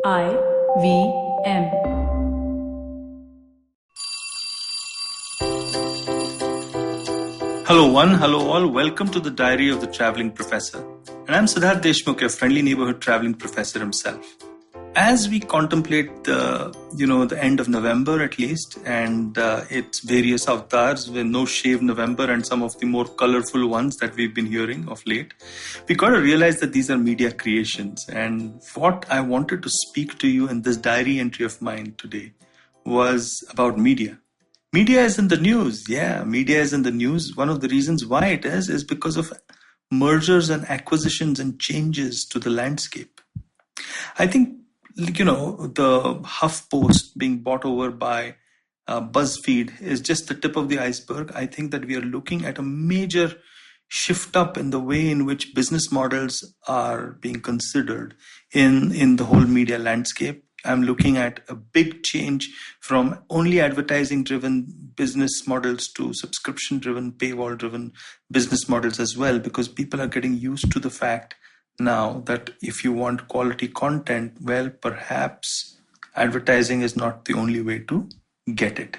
IVM. Hello one, hello all. Welcome to the Diary of the Traveling Professor. And I'm Siddharth Deshmukh, your friendly neighborhood traveling professor himself. As we contemplate the end of November at least, and its various avatars with No Shave November and some of the more colorful ones that we've been hearing of late, we got to realize that these are media creations. And what I wanted to speak to you in this diary entry of mine today was about media. Media is in the news. Yeah, media is in the news. One of the reasons why it is because of mergers and acquisitions and changes to the landscape. I think, the HuffPost being bought over by BuzzFeed is just the tip of the iceberg. I think that we are looking at a major shift up in the way in which business models are being considered in the whole media landscape. I'm looking at a big change from only advertising-driven business models to subscription-driven, paywall-driven business models as well, because people are getting used to the fact now that if you want quality content, well, perhaps advertising is not the only way to get it.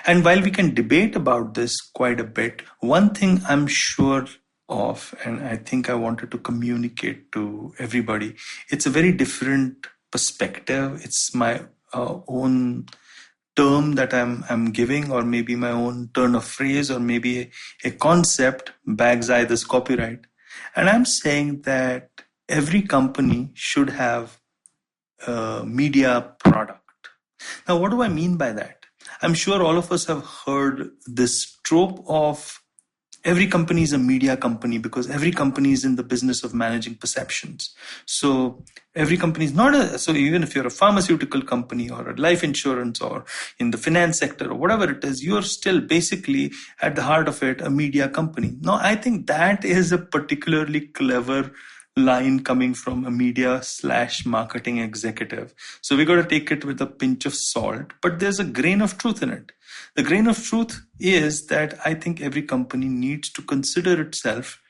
And while we can debate about this quite a bit, one thing I'm sure of, and I think I wanted to communicate to everybody, it's a very different perspective. It's my own term that I'm giving, or maybe my own turn of phrase, or maybe a concept, bag's eye this copyright. And I'm saying that every company should have a media product. Now, what do I mean by that? I'm sure all of us have heard this trope of every company is a media company because every company is in the business of managing perceptions. So every company is not so even if you're a pharmaceutical company or a life insurance or in the finance sector or whatever it is, you're still basically at the heart of it, a media company. Now, I think that is a particularly clever line coming from a media/marketing executive. So we got to take it with a pinch of salt, but there's a grain of truth in it. The grain of truth is that I think every company needs to consider itself,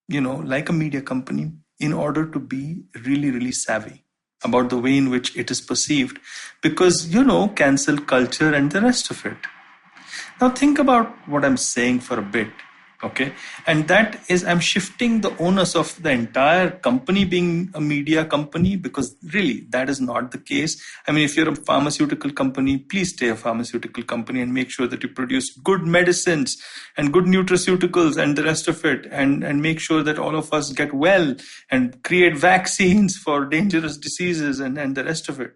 like a media company in order to be really, really savvy about the way in which it is perceived because, cancel culture and the rest of it. Now think about what I'm saying for a bit. Okay. And that is, I'm shifting the onus of the entire company being a media company because really that is not the case. I mean, if you're a pharmaceutical company, please stay a pharmaceutical company and make sure that you produce good medicines and good nutraceuticals and the rest of it and make sure that all of us get well and create vaccines for dangerous diseases and the rest of it.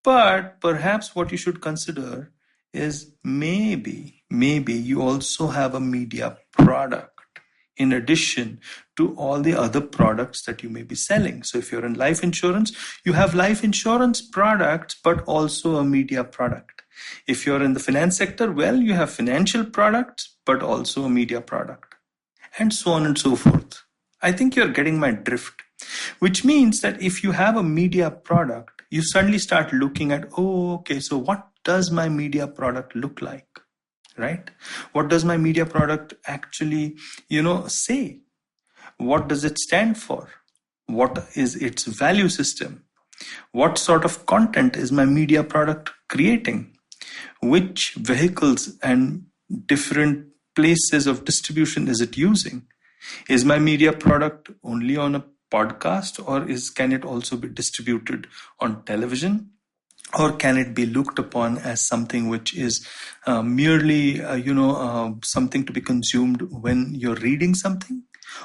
But perhaps what you should consider is maybe you also have a media product in addition to all the other products that you may be selling. So if you're in life insurance, you have life insurance products, but also a media product. If you're in the finance sector, well, you have financial products, but also a media product, and so on and so forth. I think you're getting my drift, which means that if you have a media product, you suddenly start looking at, so what does my media product look like, right? What does my media product actually, say? What does it stand for? What is its value system? What sort of content is my media product creating? Which vehicles and different places of distribution is it using? Is my media product only on a podcast, or can it also be distributed on television? Or can it be looked upon as something which is merely, something to be consumed when you're reading something?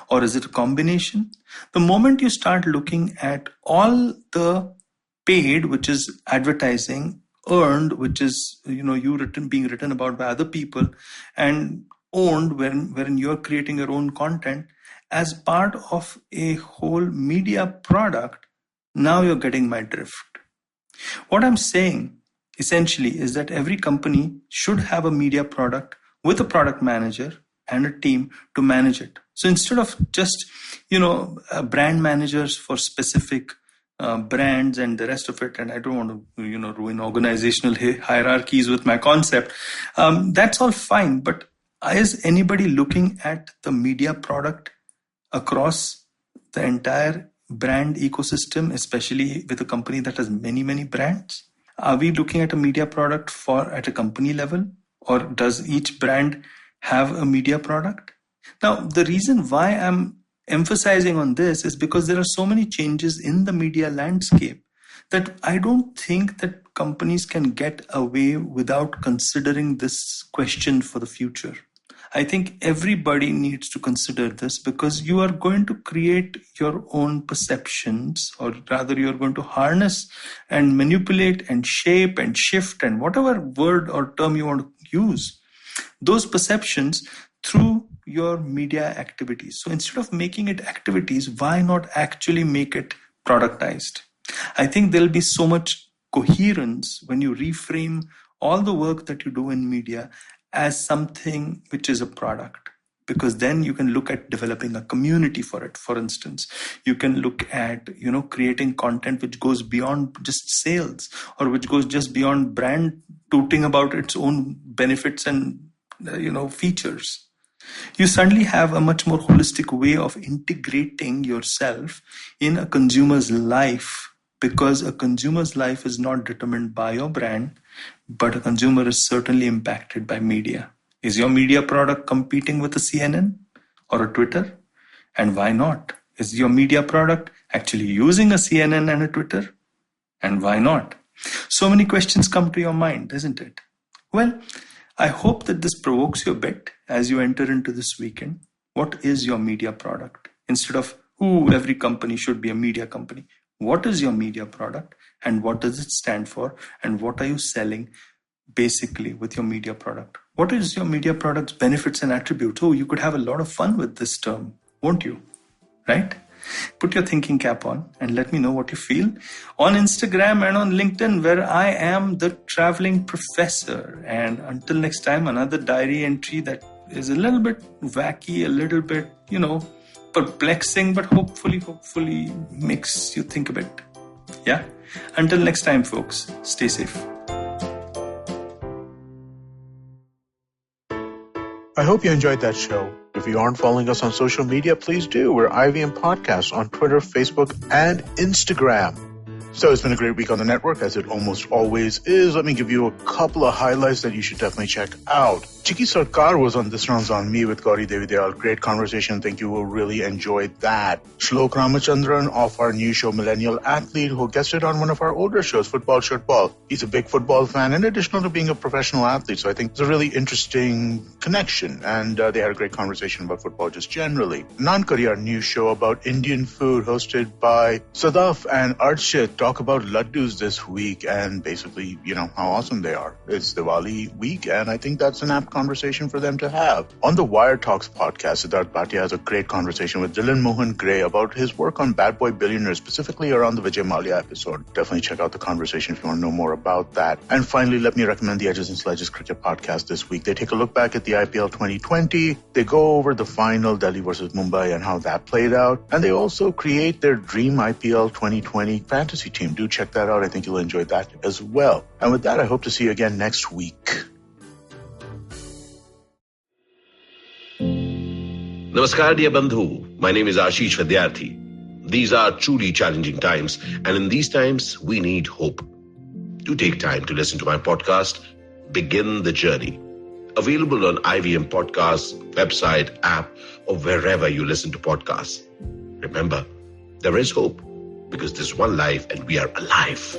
Or is it a combination? The moment you start looking at all the paid, which is advertising, earned, which is, being written about by other people, and owned wherein you're creating your own content as part of a whole media product, now you're getting my drift. What I'm saying essentially is that every company should have a media product with a product manager and a team to manage it. So instead of just, brand managers for specific brands and the rest of it, and I don't want to, ruin organizational hierarchies with my concept. That's all fine. But is anybody looking at the media product across the entire brand ecosystem, especially with a company that has many, many brands? Are we looking at a media product at a company level, or does each brand have a media product? Now, the reason why I'm emphasizing on this is because there are so many changes in the media landscape that I don't think that companies can get away without considering this question for the future. I think everybody needs to consider this, because you are going to create your own perceptions, or rather you're going to harness and manipulate and shape and shift and whatever word or term you want to use, those perceptions through your media activities. So instead of making it activities, why not actually make it productized? I think there'll be so much coherence when you reframe all the work that you do in media as something which is a product, because then you can look at developing a community for it. For instance, you can look at creating content which goes beyond just sales, or which goes just beyond brand tooting about its own benefits and features. You suddenly have a much more holistic way of integrating yourself in a consumer's life, because a consumer's life is not determined by your brand, but a consumer is certainly impacted by media. Is your media product competing with a CNN or a Twitter? And why not? Is your media product actually using a CNN and a Twitter? And why not? So many questions come to your mind, isn't it? Well, I hope that this provokes you a bit as you enter into this weekend. What is your media product? Instead of, every company should be a media company. What is your media product, and what does it stand for, and what are you selling basically with your media product? What is your media product's benefits and attributes? You could have a lot of fun with this term, won't you? Right? Put your thinking cap on and let me know what you feel on Instagram and on LinkedIn, where I am the Traveling Professor. And until next time, another diary entry that is a little bit wacky, a little bit, perplexing, but hopefully makes you think a bit. Yeah. Until next time, folks, stay safe. I hope you enjoyed that show. If you aren't following us on social media, please do. We're IVM Podcasts on Twitter, Facebook, and Instagram. So it's been a great week on the network, as it almost always is. Let me give you a couple of highlights that you should definitely check out. Chiki Sarkar was on This Round's on Me with Gauri Devi Dayal. Great conversation. Think you will really enjoy that. Shlok Ramachandran of our new show, Millennial Athlete, who guested on one of our older shows, Football Shirtball. He's a big football fan in addition to being a professional athlete. So I think it's a really interesting connection. And they had a great conversation about football just generally. Nankari, our new show about Indian food, hosted by Sadaf and Archit, talk about laddus this week and basically, how awesome they are. It's Diwali week, and I think that's an apt conversation for them to have. On the Wire Talks podcast, Siddharth Bhatia has a great conversation with Dylan Mohan Gray about his work on Bad Boy Billionaire, specifically around the Vijay Mallya episode. Definitely check out the conversation if you want to know more about that. And finally, let me recommend the Edges and Sledges Cricket podcast this week. They take a look back at the IPL 2020. They go over the final, Delhi versus Mumbai, and how that played out. And they also create their dream IPL 2020 fantasy team. Do check that out. I think you'll enjoy that as well. And with that, I hope to see you again next week. Namaskar, dear Bandhu. My name is Ashish Vidyarthi. These are truly challenging times, and in these times, we need hope. Do take time to listen to my podcast, Begin the Journey. Available on IVM Podcasts, website, app, or wherever you listen to podcasts. Remember, there is hope, because there's one life and we are alive.